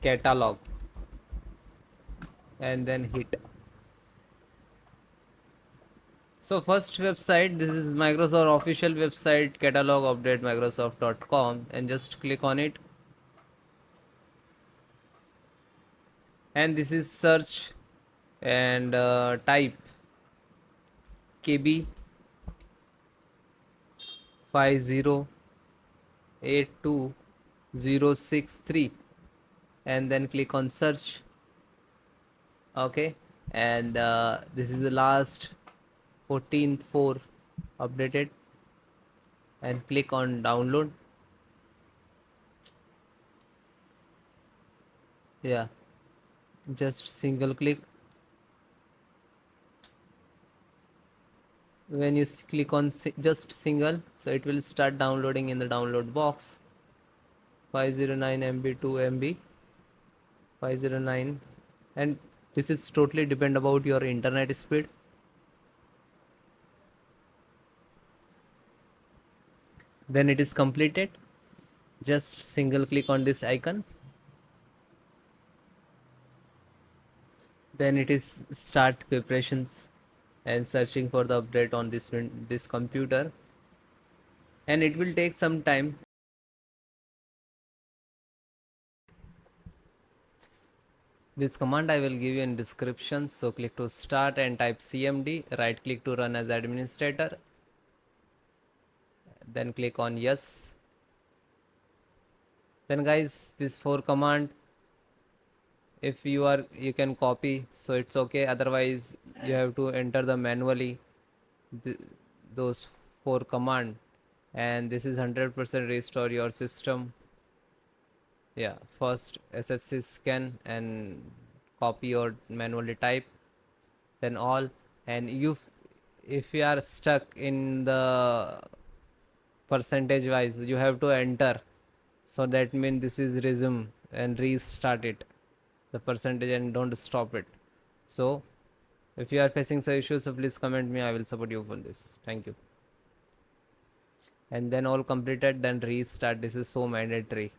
catalog and then hit. So first website, this is Microsoft official website, catalog update microsoft.com, and just click on it. And this is search and type KB5082063 and then click on search. Okay, and this is the last 14th 4 updated, and click on download. Yeah, just single click. When you click on just single, so it will start downloading in the download box. 509 MB, 2 MB, 509, and this is totally depend about your internet speed. Then it is completed. Just single click on this icon. Then it is start preparations and searching for the update on this computer, and it will take some time. This command I will give you in description. So click to start and type cmd, right click to run as administrator, then click on yes. Then guys, this 4 command, if you can copy, so it's okay, otherwise you have to enter the manually those 4 command. And this is 100% restore your system. Yeah, first SFC scan and copy or manually type, then all. And if you are stuck in the percentage wise, you have to enter, so that means this is resume and restart it the percentage and don't stop it. So if you are facing some issues, so please comment me, I will support you for this. Thank you. And then all completed, then restart. This is so mandatory.